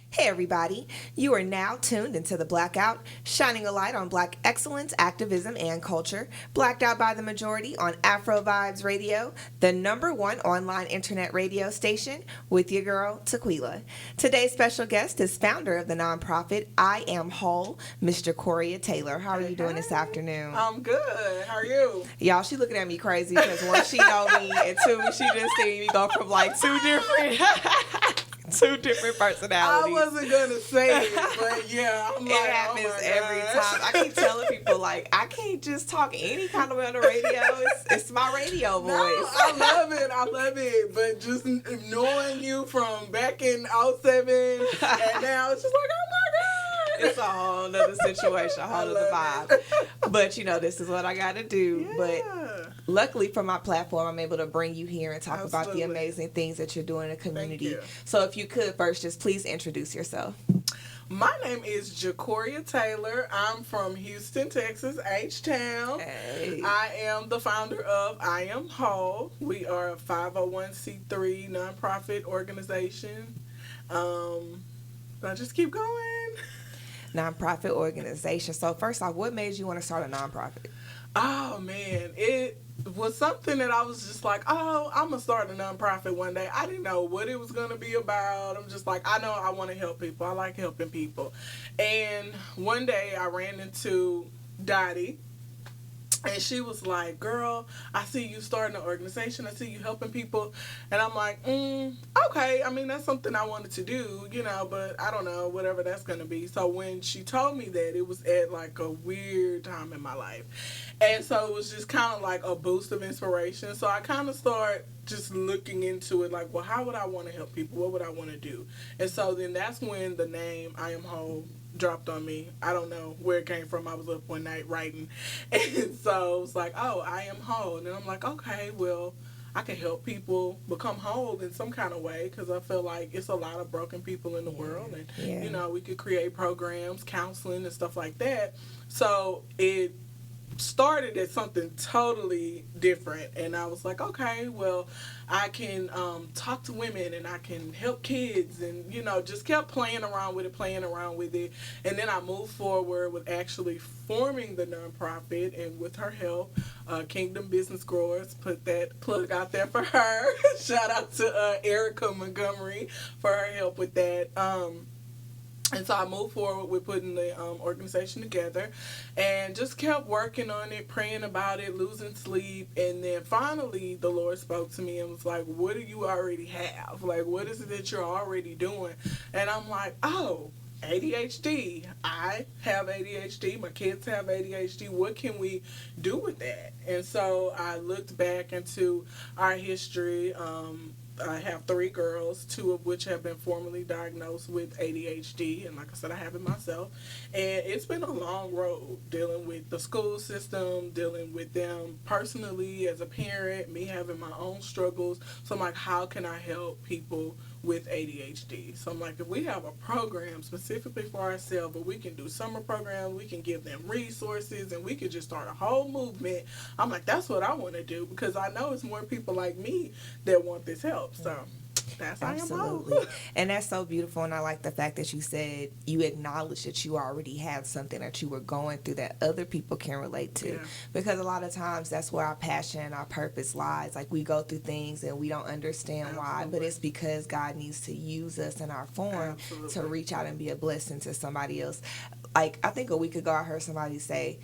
Hey everybody, you are now tuned into the Blackout, shining a light on Black excellence, activism, and culture. Blacked out by the majority on AfroVibes Radio, the number one online internet radio station, with your girl, Tequila. Today's special guest is founder of the nonprofit I Am Whole, Miss Jacorea Taylor. How are you doing this afternoon? I'm good. How are you? Y'all, she looking at me crazy because one, she know me, and two, she just seen me go from like two different personalities. I wasn't gonna say it, but yeah, I'm like, it happens every time. I keep telling people like I can't just talk any kind of way on the radio. It's my radio voice. No, I love it. But just knowing you from back in '07 and now, it's just like, oh my God. It's a whole nother situation, a whole nother vibe. But you know, this is what I gotta do. Yeah. But luckily for my platform, I'm able to bring you here and talk about the amazing things that you're doing in the community. Thank you. So if you could first just please introduce yourself. My name is Jacorea Taylor. I'm from Houston, Texas, H-Town. Hey. I am the founder of I Am Whole. We are a 501c3 nonprofit organization. I just keep going. Nonprofit organization. So first off, what made you want to start a nonprofit? Oh man, it was something that I was just like, oh, I'm gonna start a nonprofit one day. I didn't know what it was gonna be about. I'm just like, I know I want to help people. I like helping people. And one day I ran into Dottie. And she was like, girl, I see you starting an organization. I see you helping people. And I'm like, okay. I mean, that's something I wanted to do, but I don't know, whatever that's going to be. So when she told me that, it was at like a weird time in my life. And so it was just kind of like a boost of inspiration. So I kind of started just looking into it like, well, how would I want to help people? What would I want to do? And so then that's when the name I Am Whole dropped on me. I don't know where it came from. I was up one night writing, and so it was like, oh, I am whole. And I'm like, okay, well, I can help people become whole in some kind of way, because I feel like it's a lot of broken people in the world, and we could create programs, counseling, and stuff like that. So it started as something totally different, and I was like, okay, well, I can talk to women, and I can help kids, and just kept playing around with it. And then I moved forward with actually forming the nonprofit, and with her help, Kingdom Business Growers, put that plug out there for her. Shout out to Erica Montgomery for her help with that. And so I moved forward with putting the organization together, and just kept working on it, praying about it, losing sleep. And then finally the Lord spoke to me and was like, what do you already have? Like, what is it that you're already doing? And I'm like, oh, ADHD. I have ADHD. My kids have ADHD. What can we do with that? And so I looked back into our history. I have 3 girls, 2 of which have been formally diagnosed with ADHD, and like I said, I have it myself. And it's been a long road dealing with the school system, dealing with them personally as a parent, me having my own struggles. So I'm like, how can I help people with ADHD? So I'm like, if we have a program specifically for ourselves, but we can do summer programs, we can give them resources, and we could just start a whole movement. I'm like, that's what I want to do, because I know it's more people like me that want this help. So that's absolutely. And that's so beautiful. And I like the fact that you said you acknowledged that you already had something that you were going through that other people can relate to. Yeah. Because a lot of times that's where our passion and our purpose lies. Like, we go through things and we don't understand why, but it's because God needs to use us in our form to reach out and be a blessing to somebody else. Like, I think a week ago I heard somebody say,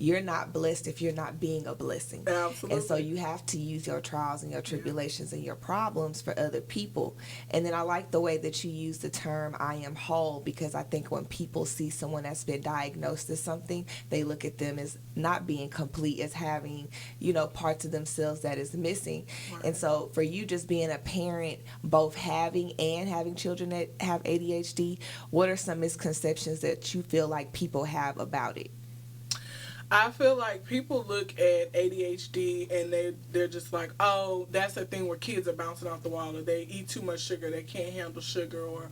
you're not blessed if you're not being a blessing. Absolutely. And so you have to use your trials and your tribulations and your problems for other people. And then I like the way that you use the term I am whole, because I think when people see someone that's been diagnosed as something, they look at them as not being complete, as having, parts of themselves that is missing. Right. And so for you just being a parent, both having children that have ADHD, what are some misconceptions that you feel like people have about it? I feel like people look at ADHD and they're just like, oh, that's a thing where kids are bouncing off the wall, or they eat too much sugar, they can't handle sugar, or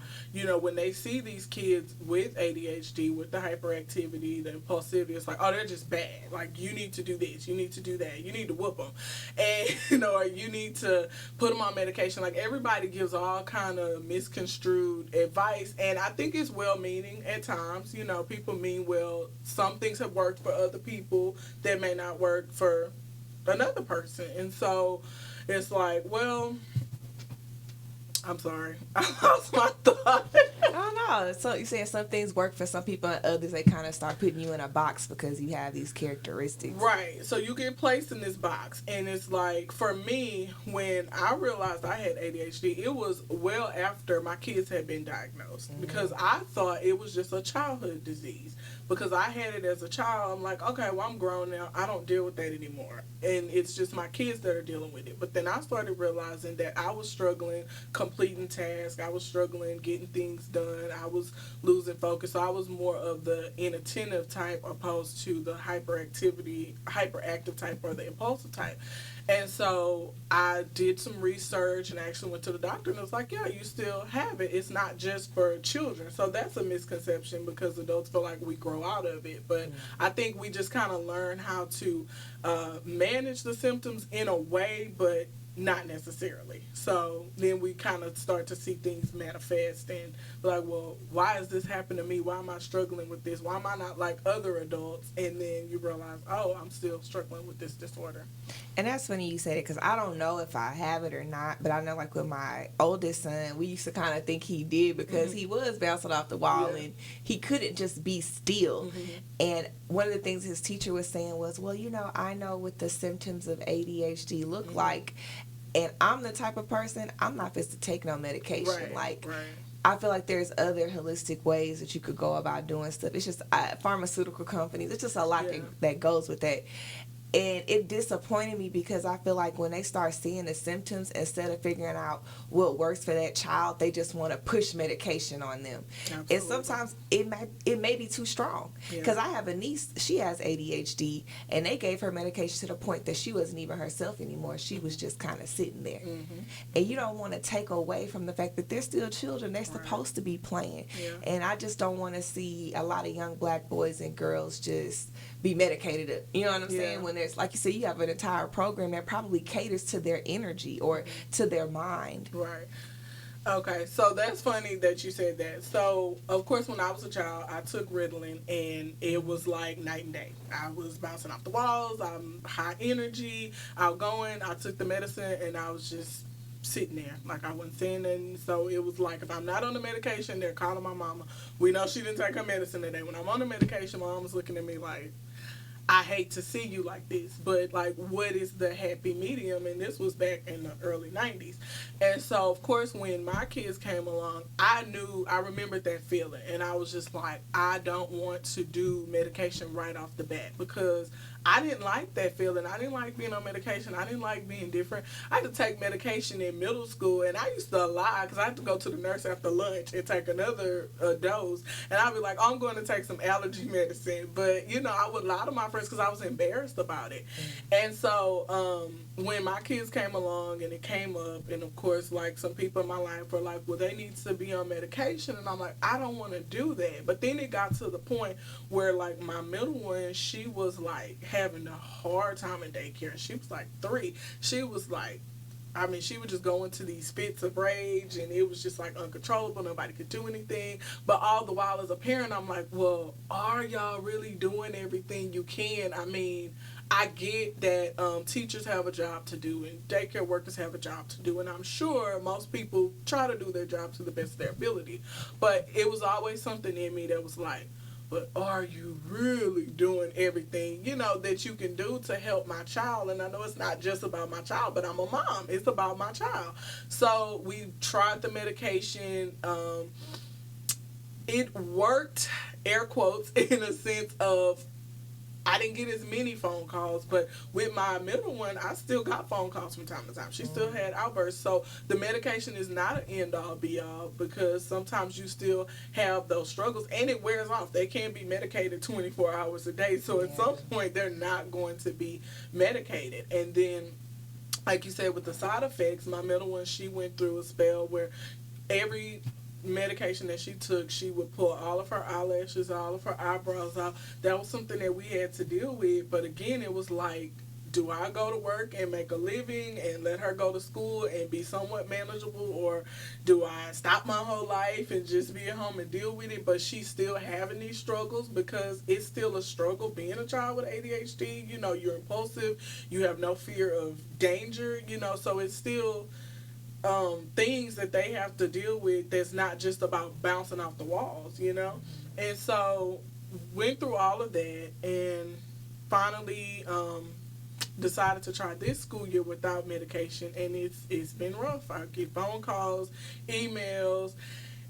when they see these kids with ADHD, with the hyperactivity, the impulsivity, it's like, oh, they're just bad. Like, you need to do this, you need to do that, you need to whoop them, and or you need to put them on medication. Like, everybody gives all kind of misconstrued advice, and I think it's well-meaning at times. People mean well. Some things have worked for other people that may not work for another person, and so it's like, well, I'm sorry, I lost my thought. I don't know. So you saying some things work for some people and others they kind of start putting you in a box because you have these characteristics. Right. So you get placed in this box, and it's like, for me, when I realized I had ADHD, it was well after my kids had been diagnosed, because I thought it was just a childhood disease. Because I had it as a child, I'm like, okay, well, I'm grown now. I don't deal with that anymore. And it's just my kids that are dealing with it. But then I started realizing that I was struggling completing tasks. I was struggling getting things done. I was losing focus. So I was more of the inattentive type opposed to the hyperactive type, or the impulsive type. And so I did some research and actually went to the doctor, and it was like, yeah, you still have it. It's not just for children. So that's a misconception, because adults feel like we grow out of it. But I think we just kind of learn how to manage the symptoms in a way, but not necessarily. So then we kind of start to see things manifest and be like, well, why is this happening to me? Why am I struggling with this? Why am I not like other adults? And then you realize, oh, I'm still struggling with this disorder. And that's funny you said it, because I don't know if I have it or not, but I know, like, with my oldest son, we used to kind of think he did, because he was bouncing off the wall and he couldn't just be still. And one of the things his teacher was saying was, well, I know what the symptoms of ADHD look like, and I'm the type of person, I'm not supposed to take no medication. I feel like there's other holistic ways that you could go about doing stuff. It's just pharmaceutical companies. It's just a lot that goes with that. And it disappointed me, because I feel like when they start seeing the symptoms, instead of figuring out what works for that child, they just want to push medication on them. Absolutely. And sometimes it may be too strong. Because I have a niece, she has ADHD, and they gave her medication to the point that she wasn't even herself anymore. She was just kind of sitting there. And you don't want to take away from the fact that they're still children. They're supposed to be playing. And I just don't want to see a lot of young black boys and girls just be medicated. You know what I'm saying? When there's, like you said, you have an entire program that probably caters to their energy or to their mind. Right. Okay, so that's funny that you said that. So, of course, when I was a child, I took Ritalin, and it was like night and day. I was bouncing off the walls. I'm high energy, outgoing. I took the medicine, and I was just sitting there. Like, I wasn't saying nothing. So it was like, if I'm not on the medication, they're calling my mama. We know she didn't take her medicine today. When I'm on the medication, my mama's looking at me like, I hate to see you like this, but like, what is the happy medium? And this was back in the early 90s. And so, of course, when my kids came along, I remembered that feeling. And I was just like, I don't want to do medication right off the bat, because I didn't like that feeling. I didn't like being on medication. I didn't like being different. I had to take medication in middle school, and I used to lie, because I had to go to the nurse after lunch and take another dose. And I'd be like, oh, I'm going to take some allergy medicine. But, I would lie to my friends because I was embarrassed about it. And so when my kids came along and it came up, and of course, like, some people in my life were like, well, they need to be on medication. And I'm like, I don't want to do that. But then it got to the point where, like, my middle one, she was like having a hard time in daycare. She was like 3. She was like, she would just go into these fits of rage, and it was just like uncontrollable. Nobody could do anything. But all the while, as a parent, I'm like, well, are y'all really doing everything you can? I get that teachers have a job to do, and daycare workers have a job to do, and I'm sure most people try to do their job to the best of their ability. But it was always something in me that was like, but are you really doing everything, that you can do to help my child? And I know it's not just about my child, but I'm a mom. It's about my child. So we tried the medication. It worked, air quotes, in a sense of I didn't get as many phone calls, but with my middle one, I still got phone calls from time to time. She still had outbursts. So the medication is not an end all be all, because sometimes you still have those struggles and it wears off. They can't be medicated 24 hours a day. So at some point, they're not going to be medicated. And then, like you said, with the side effects, my middle one, she went through a spell where every medication that she took, she would pull all of her eyelashes, all of her eyebrows out. That was something that we had to deal with. But again, it was like, do I go to work and make a living and let her go to school and be somewhat manageable, or do I stop my whole life and just be at home and deal with it? But she's still having these struggles, because it's still a struggle being a child with ADHD. You know, you're impulsive, you have no fear of danger, you know, so it's still things that they have to deal with that's not just about bouncing off the walls, you know. And so went through all of that, and finally decided to try this school year without medication, and it's been rough. I get phone calls, emails,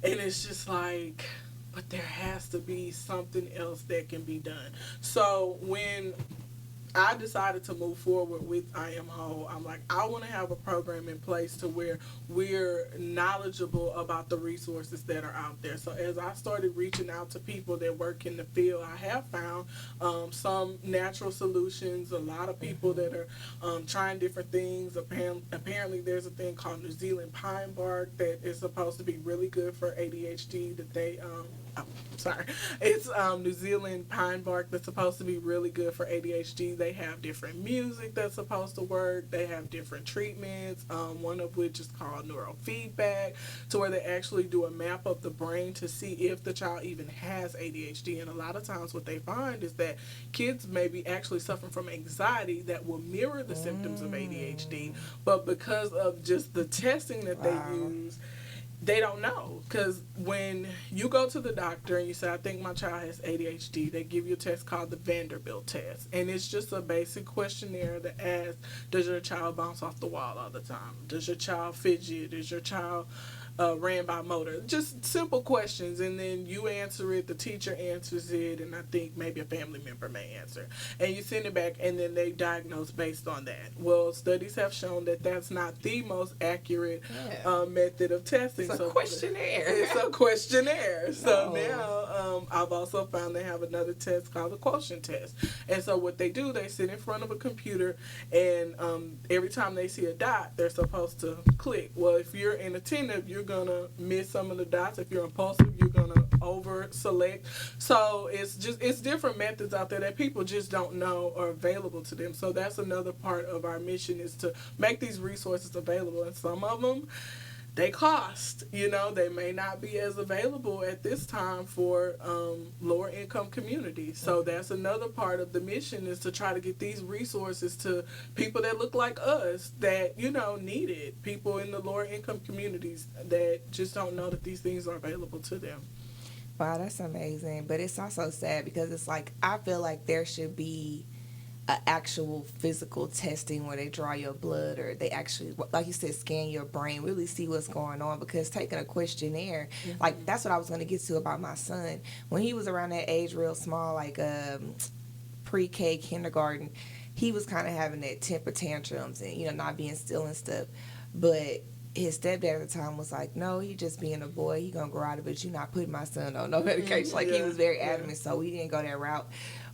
and it's just like, but there has to be something else that can be done. So when I decided to move forward with I Am Whole, I'm like, I want to have a program in place to where we're knowledgeable about the resources that are out there. So as I started reaching out to people that work in the field, I have found some natural solutions, a lot of people that are trying different things. Apparently there's a thing called New Zealand pine bark that is supposed to be really good for ADHD, that they it's New Zealand pine bark that's supposed to be really good for ADHD. They have different music that's supposed to work. They have different treatments, one of which is called neurofeedback, to where they actually do a map of the brain to see if the child even has ADHD. And a lot of times what they find is that kids may be actually suffering from anxiety that will mirror the symptoms of ADHD, but because of just the testing that they use, they don't know. Because when you go to the doctor and you say, I think my child has ADHD, they give you a test called the Vanderbilt test. And it's just a basic questionnaire that asks, does your child bounce off the wall all the time? Does your child fidget? Is your child ran by motor? Just simple questions, and then you answer it, the teacher answers it, and I think maybe a family member may answer. And you send it back, and then they diagnose based on that. Well, studies have shown that that's not the most accurate method of testing. It's a questionnaire. It's a questionnaire. So now I've also found they have another test called the quotient test. And so what they do, they sit in front of a computer, and every time they see a dot, they're supposed to click. Well, if you're inattentive, you're gonna miss some of the dots. If you're impulsive, you're gonna over select. So it's different methods out there that people just don't know are available to them. So that's another part of our mission, is to make these resources available. And some of them, they cost, you know, they may not be as available at this time for lower income communities. So that's another part of the mission, is to try to get these resources to people that look like us, that, you know, need it. People in the lower income communities that just don't know that these things are available to them. Wow, that's amazing. But it's also sad, because it's like, I feel like there should be an actual physical testing where they draw your blood, or they actually, like you said, scan your brain, really see what's going on. Because taking a questionnaire, like, that's what I was going to get to about my son. When he was around that age, real small, like pre-K, kindergarten, he was kind of having that temper tantrums and, you know, not being still and stuff. But his stepdad at the time was like, no, he just being a boy, he gonna grow out of it. You're not putting my son on no medication. Like, he was very adamant, so we didn't go that route.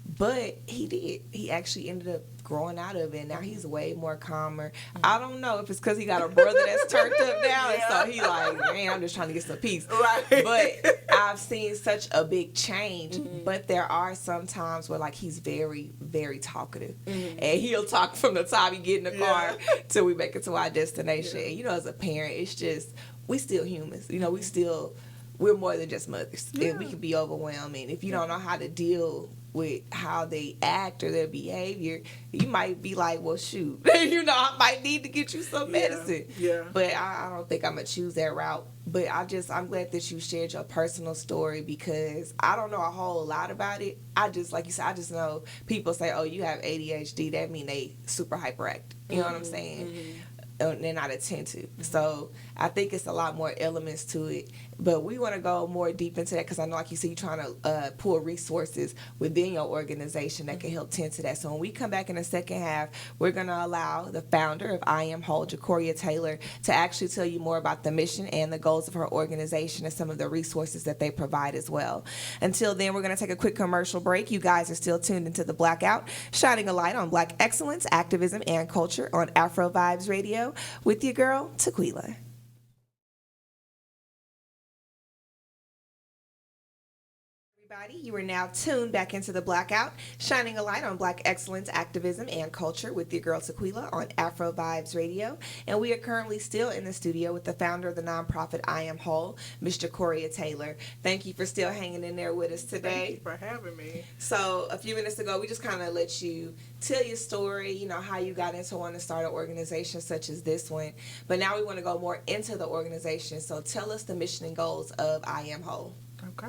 But he did. He actually ended up growing out of it, and now he's way more calmer. I don't know if it's because he got a brother that's turned up now, and so he like, man, I'm just trying to get some peace. Right. But I've seen such a big change. But there are some times where, like, he's very, very talkative, and he'll talk from the time he get in the car till we make it to our destination. And, you know, as a parent, it's just, we still humans. You know, we're more than just mothers. And we can be overwhelming. If you don't know how to deal with how they act or their behavior, you might be like, well, shoot, you know, I might need to get you some medicine. Yeah. But I don't think I'm going to choose that route. But I'm glad that you shared your personal story, because I don't know a whole lot about it. I just, like you said, I just know people say, oh, you have ADHD, that mean they super hyperactive. You know what I'm saying? they're not attentive. So I think it's a lot more elements to it. But we want to go more deep into that because I know, like you said, you're trying to pull resources within your organization that can help tend to that. So when we come back in the second half, we're going to allow the founder of I Am Whole, Jacorea Taylor, to actually tell you more about the mission and the goals of her organization and some of the resources that they provide as well. Until then, we're going to take a quick commercial break. You guys are still tuned into The Blackout, shining a light on Black excellence, activism, and culture on AfroVibes Radio with your girl, Tequila. You are now tuned back into The Blackout, shining a light on Black excellence, activism, and culture with your girl Tequila on AfroVibes Radio. And we are currently still in the studio with the founder of the nonprofit I Am Whole, Ms. Jacorea Taylor. Thank you for still hanging in there with us today. Thank you for having me. So a few minutes ago, we just kind of let you tell your story, you know, how you got into wanting to start an organization such as this one. But now we want to go more into the organization. So tell us the mission and goals of I Am Whole. Okay.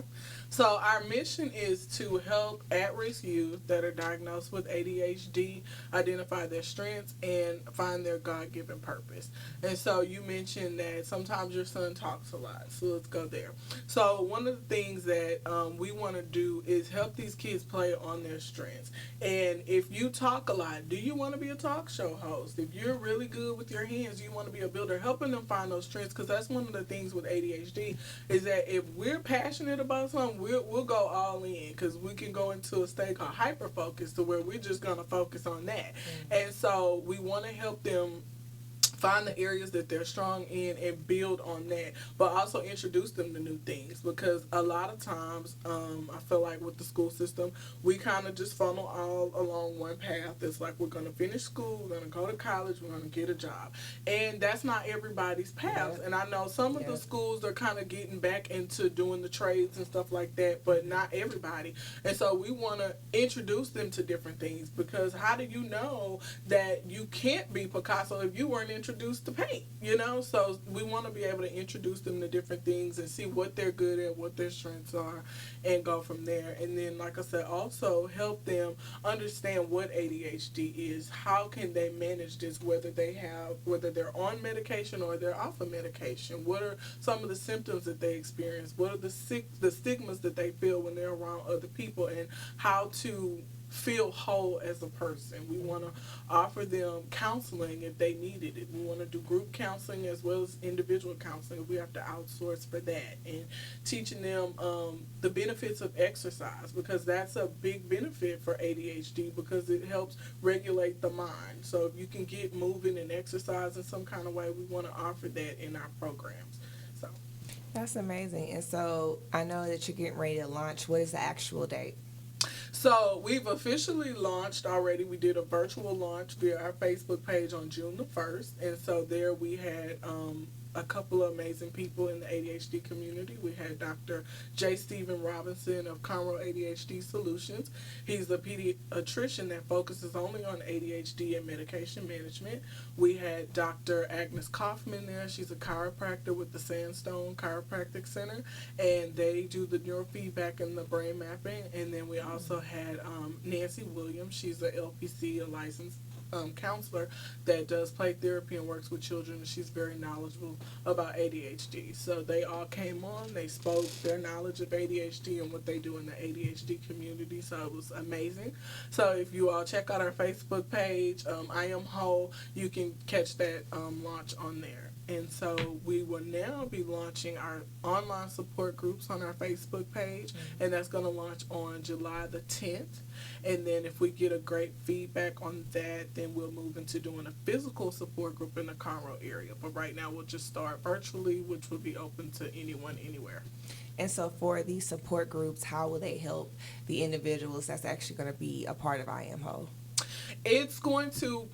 So our mission is to help at-risk youth that are diagnosed with ADHD identify their strengths and find their God-given purpose. And so you mentioned that sometimes your son talks a lot. So let's go there. So one of the things that we want to do is help these kids play on their strengths. And if you talk a lot, do you want to be a talk show host? If you're really good with your hands, you want to be a builder, helping them find those strengths, because that's one of the things with ADHD is that if we're passionate about something, we'll go all in, because we can go into a state called hyper focus to where we're just going to focus on that. And so we want to help them find the areas that they're strong in and build on that, but also introduce them to new things, because a lot of times I feel like with the school system we kind of just funnel all along one path. It's like we're going to finish school, we're going to go to college, we're going to get a job, and that's not everybody's path. And I know some of the schools are kind of getting back into doing the trades and stuff like that, but not everybody. And so we want to introduce them to different things, because how do you know that you can't be Picasso if you weren't introduced to paint, you know? So we want to be able to introduce them to different things and see what they're good at, what their strengths are, and go from there. And then, like I said, also help them understand what ADHD is. How can they manage this, whether they're on medication or they're off of medication? What are some of the symptoms that they experience? What are the stigmas that they feel when they're around other people, and how to feel whole as a person? We want to offer them counseling if they needed it. We want to do group counseling as well as individual counseling. We have to outsource for that, and teaching them the benefits of exercise, because that's a big benefit for ADHD, because it helps regulate the mind. So if you can get moving and exercise in some kind of way, we want to offer that in our programs. So That's amazing. And so I know that you're getting ready to launch. What is the actual date? So we've officially launched already. We did a virtual launch via our Facebook page on June the 1st. And so there we had a couple of amazing people in the ADHD community. We had Dr. J. Stephen Robinson of Conroe ADHD Solutions. He's a pediatrician that focuses only on ADHD and medication management. We had Dr. Agnes Kaufman there. She's a chiropractor with the Sandstone Chiropractic Center, and they do the neurofeedback and the brain mapping. And then we also had Nancy Williams. She's a LPC, a licensed counselor that does play therapy and works with children, and she's very knowledgeable about ADHD. So they all came on, they spoke their knowledge of ADHD and what they do in the ADHD community. So it was amazing. So if you all check out our Facebook page, I Am Whole, you can catch that launch on there. And so we will now be launching our online support groups on our Facebook page, and that's going to launch on July the 10th. And then if we get a great feedback on that, then we'll move into doing a physical support group in the Conroe area. But right now we'll just start virtually, which will be open to anyone, anywhere. And so for these support groups, how will they help the individuals that's actually going to be a part of I Am Whole? It's going to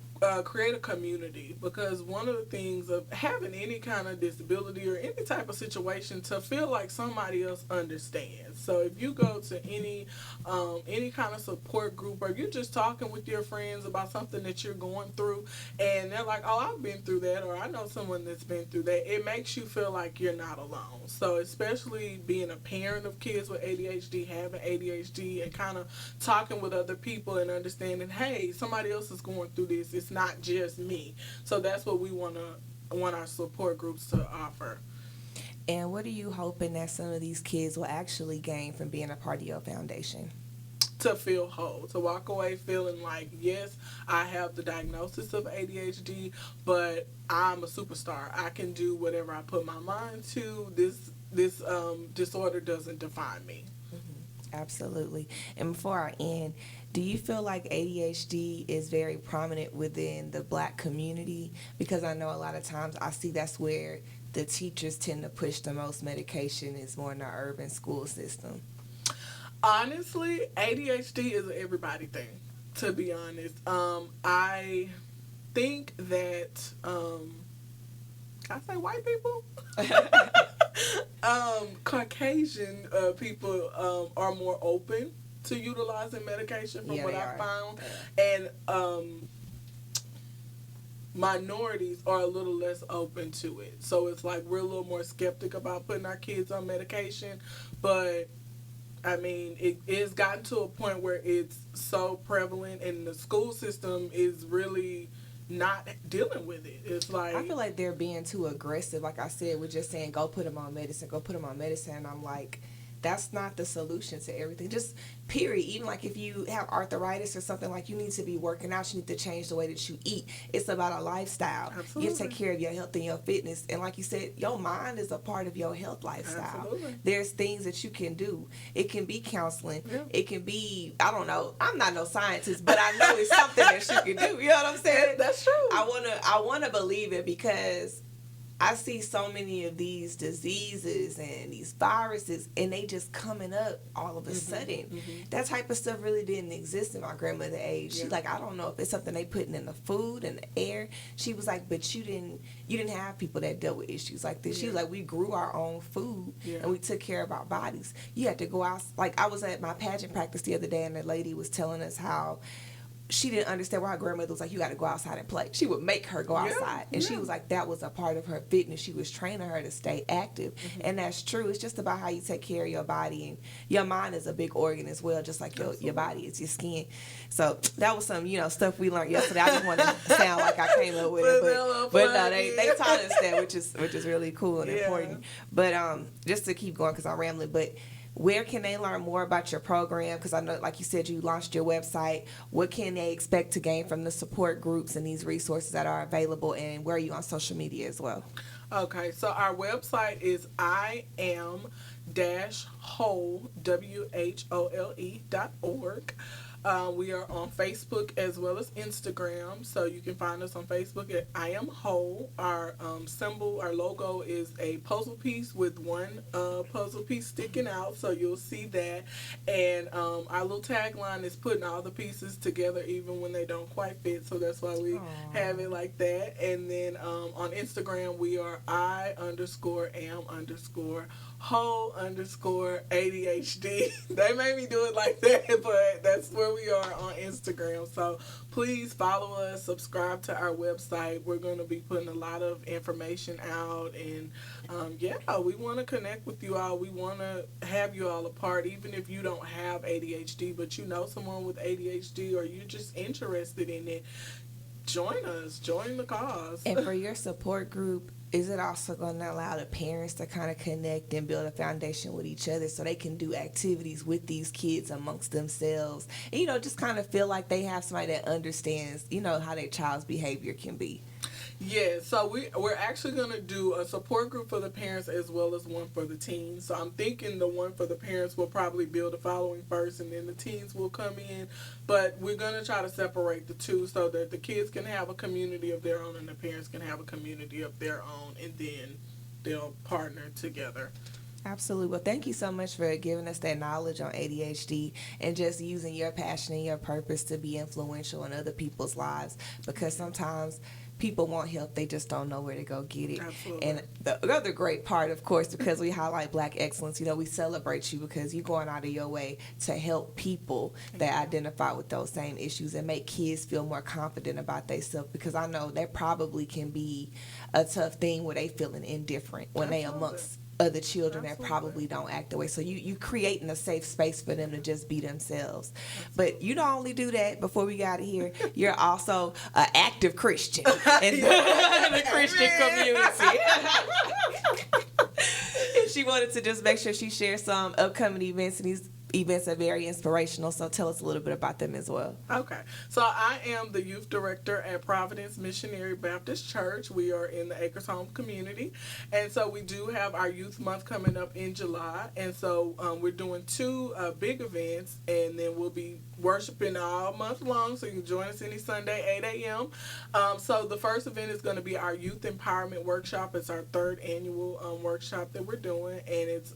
create a community, because one of the things of having any kind of disability or any type of situation, to feel like somebody else understands. So if you go to any kind of support group, or you're just talking with your friends about something that you're going through, and they're like, oh, I've been through that, or I know someone that's been through that, it makes you feel like you're not alone. So especially being a parent of kids with ADHD, having ADHD, and kind of talking with other people and understanding, hey, somebody else is going through this. It's not just me. So that's what we want our support groups to offer. And what are you hoping that some of these kids will actually gain from being a part of your foundation? To feel whole, to walk away feeling like, yes, I have the diagnosis of ADHD, but I'm a superstar. I can do whatever I put my mind to. This disorder doesn't define me. Absolutely. And before I end, do you feel like ADHD is very prominent within the Black community? Because I know a lot of times I see that's where the teachers tend to push the most medication, is more in the urban school system. Honestly, ADHD is an everybody thing, to be honest. I think that, can I say white people? Caucasian people are more open to utilizing medication from what I found. Yeah. And minorities are a little less open to it. So it's like we're a little more skeptic about putting our kids on medication. But I mean, it has gotten to a point where it's so prevalent, and the school system is really not dealing with it. It's like, I feel like they're being too aggressive. Like I said, we're just saying, go put them on medicine, go put them on medicine. And I'm like, that's not the solution to everything. Just period. Even like if you have arthritis or something, like you need to be working out, you need to change the way that you eat. It's about a lifestyle. Absolutely. You take care of your health and your fitness. And like you said, your mind is a part of your health lifestyle. Absolutely. There's things that you can do. It can be counseling. Yeah. It can be, I don't know, I'm not no scientist, but I know it's something that you can do. You know what I'm saying? That's true. I wanna believe it, because I see so many of these diseases and these viruses, and they just coming up all of a sudden. Mm-hmm. That type of stuff really didn't exist in my grandmother's age. Yeah. She's like, I don't know if it's something they putting in the food and the air. She was like, but you didn't have people that dealt with issues like this. Yeah. She was like, we grew our own food, and we took care of our bodies. You had to go out. Like, I was at my pageant practice the other day, and the lady was telling us how she didn't understand why her grandmother was like, you got to go outside and play. She would make her go outside. And she was like, that was a part of her fitness. She was training her to stay active. Mm-hmm. And that's true. It's just about how you take care of your body. And your mind is a big organ as well, just like your body is your skin. So that was some, stuff we learned yesterday. I just want to sound like I came up with it. But no, they taught us that, which is really cool and important. But just to keep going, because I'm rambling, but where can they learn more about your program? Because I know, like you said, you launched your website. What can they expect to gain from the support groups and these resources that are available? And where are you on social media as well? Okay, so our website is iam-whole.org. We are on Facebook as well as Instagram, so you can find us on Facebook at I Am Whole. Our symbol, our logo is a puzzle piece with one puzzle piece sticking out, so you'll see that. And our little tagline is putting all the pieces together even when they don't quite fit, so that's why we have it like that. And then on Instagram, we are I_am_whole_ADHD. They made me do it like that, but that's where we are on Instagram. So please follow us, subscribe to our website. We're going to be putting a lot of information out, and we want to connect with you all. We want to have you all a part, even if you don't have ADHD, but you know someone with ADHD or you're just interested in it. Join us, join the cause. And for your support group, is it also going to allow the parents to kind of connect and build a foundation with each other so they can do activities with these kids amongst themselves? And, just kind of feel like they have somebody that understands, how their child's behavior can be. Yeah, so we're actually going to do a support group for the parents as well as one for the teens. So I'm thinking the one for the parents will probably build a following first, and then the teens will come in. But we're going to try to separate the two so that the kids can have a community of their own and the parents can have a community of their own, and then they'll partner together. Absolutely. Well, thank you so much for giving us that knowledge on ADHD and just using your passion and your purpose to be influential in other people's lives, because sometimes people want help, they just don't know where to go get it. Absolutely. And the other great part, of course, because we highlight Black excellence, we celebrate you because you're going out of your way to help people that identify with those same issues and make kids feel more confident about themselves, because I know that probably can be a tough thing where they feeling indifferent when they amongst other children that Absolutely. probably don't act the way. So you creating a safe space for them to just be themselves. But you don't only do that. Before we got here, you're also an active Christian in the Christian community. And she wanted to just make sure she shares some upcoming events, and these events are very inspirational. So tell us a little bit about them as well. Okay. So I am the youth director at Providence Missionary Baptist Church. We are in the Acres Home community. And so we do have our youth month coming up in July. And so we're doing two big events, and then we'll be worshiping all month long. So you can join us any Sunday, 8 a.m. So the first event is going to be our Youth Empowerment Workshop. It's our third annual workshop that we're doing. And it's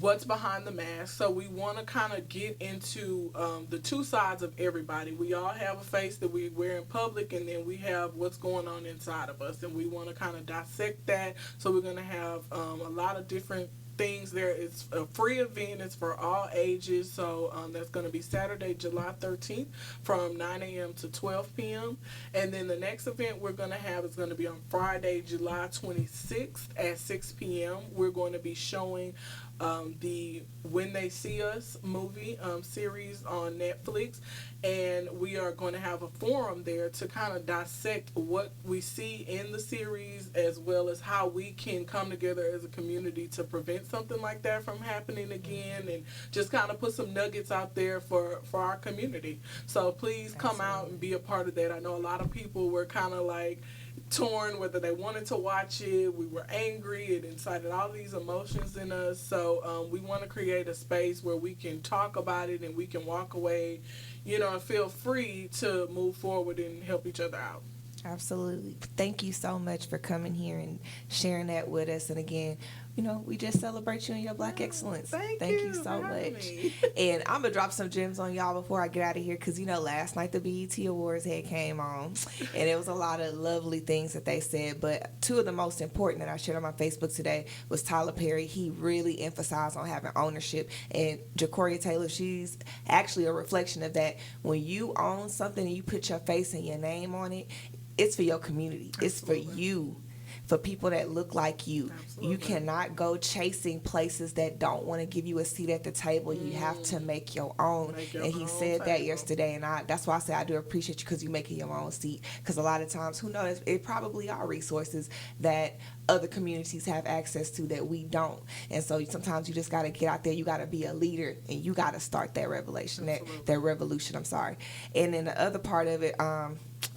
what's behind the mask. So we want to kind of get into the two sides of everybody. We all have a face that we wear in public, and then we have what's going on inside of us, and we want to kind of dissect that. So we're going to have a lot of different things there. It's a free event. It's for all ages. So that's going to be Saturday, July 13th from 9 a.m. to 12 p.m. And then the next event we're going to have is going to be on Friday, July 26th at 6 p.m. We're going to be showing the When They See Us movie series on Netflix, and we are going to have a forum there to kind of dissect what we see in the series, as well as how we can come together as a community to prevent something like that from happening again, and just kind of put some nuggets out there for our community. So please come out and be a part of that. I know a lot of people were kind of like torn whether they wanted to watch it. We were angry. It incited all these emotions in us. So we want to create a space where we can talk about it and we can walk away, and feel free to move forward and help each other out. Absolutely. Thank you so much for coming here and sharing that with us. And again, we just celebrate you and your Black excellence. Thank you you so for having much. me. And I'm going to drop some gems on y'all before I get out of here, because, last night the BET Awards had came on, and it was a lot of lovely things that they said. But two of the most important that I shared on my Facebook today was Tyler Perry. He really emphasized on having ownership. And Jacorea Taylor, she's actually a reflection of that. When you own something and you put your face and your name on it, it's for your community. Absolutely. It's for you. For people that look like you. Absolutely. You cannot go chasing places that don't want to give you a seat at the table. You have to make your own. And he said that yesterday, and that's why I say I do appreciate you, because you're making your own seat. Because a lot of times, who knows, it probably are resources that other communities have access to that we don't. And so sometimes you just got to get out there. You got to be a leader, and you got to start that revolution. That revolution, I'm sorry. And then the other part of it,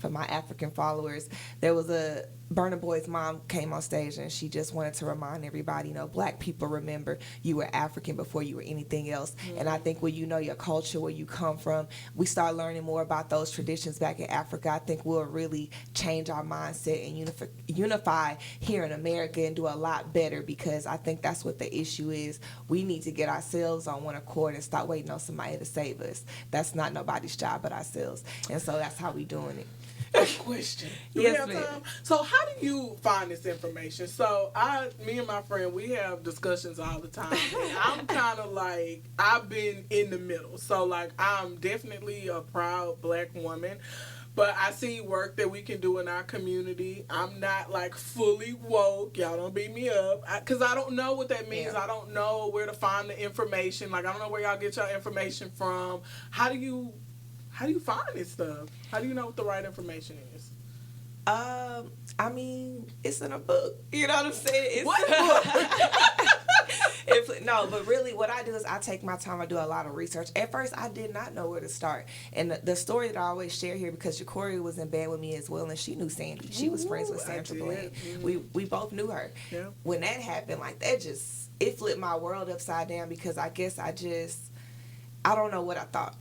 for my African followers, there was a Burna Boy's mom came on stage, and she just wanted to remind everybody, Black people, remember, you were African before you were anything else. Mm-hmm. And I think when you know your culture, where you come from, we start learning more about those traditions back in Africa. I think we'll really change our mindset and unify here in America and do a lot better, because I think that's what the issue is. We need to get ourselves on one accord and stop waiting on somebody to save us. That's not nobody's job but ourselves. And so that's how we doing it. Question. Yes, ma'am. So how do you find this information? So me and my friend, we have discussions all the time. And I'm kind of like, I've been in the middle. So like, I'm definitely a proud Black woman, but I see work that we can do in our community. I'm not like fully woke. Y'all don't beat me up, because I don't know what that means. Yeah. I don't know where to find the information. Like, I don't know where y'all get your information from. How do you find this stuff? How do you know what the right information is? I mean, it's in a book. You know what I'm saying? What book? No, but really what I do is I take my time. I do a lot of research. At first, I did not know where to start. And the story that I always share here, because Jacorea was in band with me as well, and she knew Sandy. She was friends with Sandra Bland. Mm-hmm. We both knew her. Yeah. When that happened, like, it flipped my world upside down, because I guess I don't know what I thought.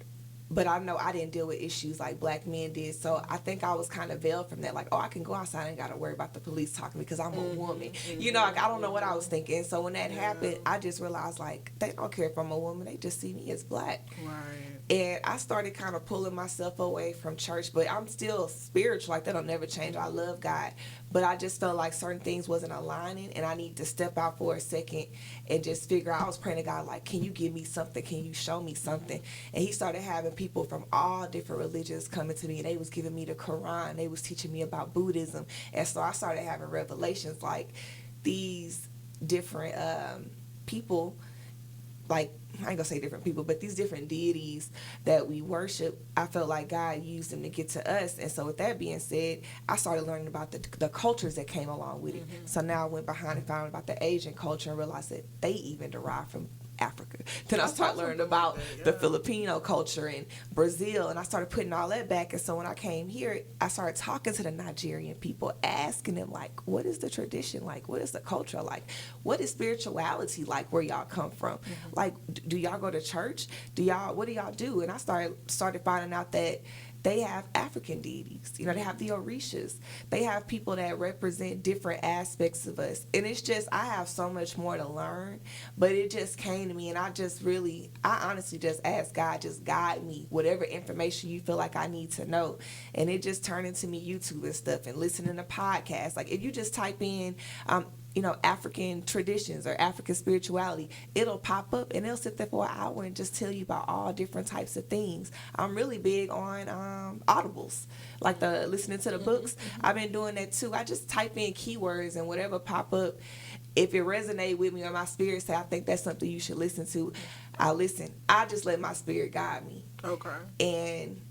But I know I didn't deal with issues like Black men did. So I think I was kind of veiled from that. Like, I can go outside and got to worry about the police talking because I'm a woman. Mm-hmm. I don't know what I was thinking. So when that happened, I just realized, like, they don't care if I'm a woman. They just see me as Black. Right. And I started kind of pulling myself away from church. But I'm still spiritual. Like, that'll never change. I love God. But I just felt like certain things wasn't aligning, and I need to step out for a second and just figure out. I was praying to God, like, can you give me something? Can you show me something? And he started having people from all different religions coming to me, and they was giving me the Quran. They was teaching me about Buddhism. And so I started having revelations, like, these different people, like, I ain't gonna say different people, but these different deities that we worship, I felt like God used them to get to us. And so with that being said, I started learning about the cultures that came along with it. So now I went behind and found about the Asian culture and realized that they even derive from Africa. Then I started learning about the Filipino culture and Brazil, and I started putting all that back. And so when I came here, I started talking to the Nigerian people, asking them, like, what is the tradition like? What is the culture like? What is spirituality like where y'all come from? Like, do y'all go to church? What do y'all do? And I started finding out that they have African deities. You know, they have the Orishas. They have people that represent different aspects of us. And it's just, I have so much more to learn, but it just came to me, and I honestly just asked God, just guide me, whatever information you feel like I need to know. And it just turned into me YouTube and stuff and listening to podcasts. Like, if you just type in, African traditions or African spirituality, it'll pop up and it'll sit there for an hour and just tell you about all different types of things. I'm really big on audibles, like the listening to the books. I've been doing that too. I just type in keywords and whatever pop up. If it resonates with me or my spirit say, I think that's something you should listen to, I'll listen. I just let my spirit guide me. Okay. And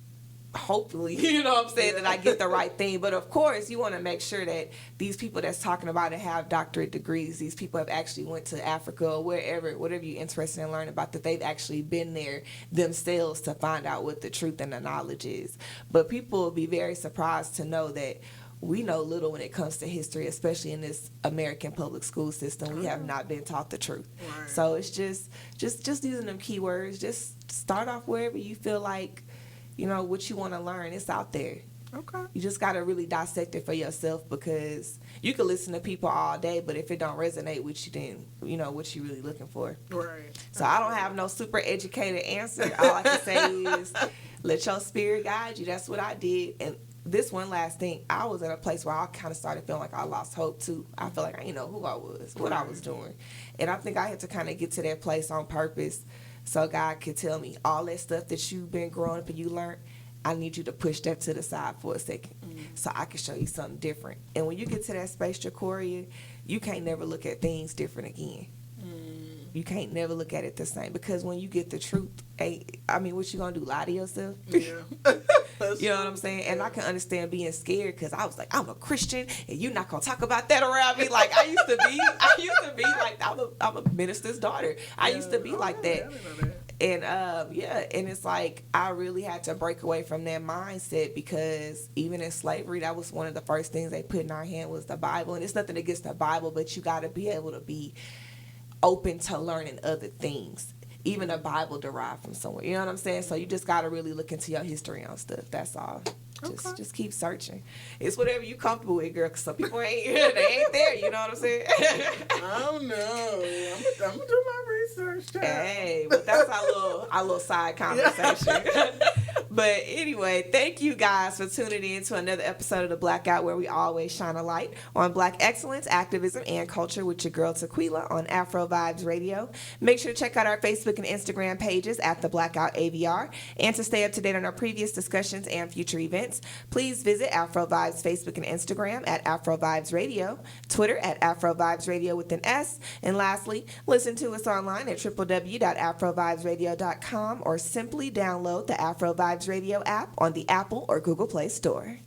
hopefully, that I get the right thing. But of course, you want to make sure that these people that's talking about it have doctorate degrees. These people have actually went to Africa or whatever you're interested in learning about, that they've actually been there themselves to find out what the truth and the knowledge is. But people will be very surprised to know that we know little when it comes to history, especially in this American public school system. We have not been taught the truth. Right. So it's just using them keywords. Just start off wherever you feel like, what you want to learn. It's out there. Okay. You just got to really dissect it for yourself, because you can listen to people all day, but if it don't resonate with you, then what you really looking for. Right. So I don't have no super educated answer. All I can say is let your spirit guide you. That's what I did. And this one last thing, I was in a place where I kind of started feeling like I lost hope too. I felt like I didn't know who I was, what I was doing. And I think I had to kind of get to that place on purpose, so God could tell me, all that stuff that you've been growing up and you learned, I need you to push that to the side for a second, so I can show you something different. And when you get to that space, Jacorea, you can't never look at things different again. You can't never look at it the same, because when you get the truth, what you gonna do, lie to yourself? Yeah. You know what I'm saying? And I can understand being scared, because I was like, I'm a Christian and you're not gonna talk about that around me. Like I used to be like, I'm a minister's daughter. I used to be like that. And and it's like I really had to break away from that mindset, because even in slavery, that was one of the first things they put in our hand was the Bible. And it's nothing against the Bible, but you got to be able to be open to learning other things. Even the Bible derived from somewhere. You know what I'm saying? So you just got to really look into your history on stuff. That's all. Just keep searching. It's whatever you comfortable with, girl, because some people ain't there. You know what I'm saying? I don't know. I'm gonna do my research. Child. Hey, but that's our little side conversation. But anyway, thank you guys for tuning in to another episode of The Blackout, where we always shine a light on Black excellence, activism, and culture with your girl Tequila on AfroVibes Radio. Make sure to check out our Facebook and Instagram pages at The Blackout AVR. And to stay up to date on our previous discussions and future events, please visit AfroVibes Facebook and Instagram at AfroVibes Radio, Twitter at AfroVibes Radio with an S, and lastly, listen to us online at www.afrovibesradio.com, or simply download the AfroVibes Radio app on the Apple or Google Play Store.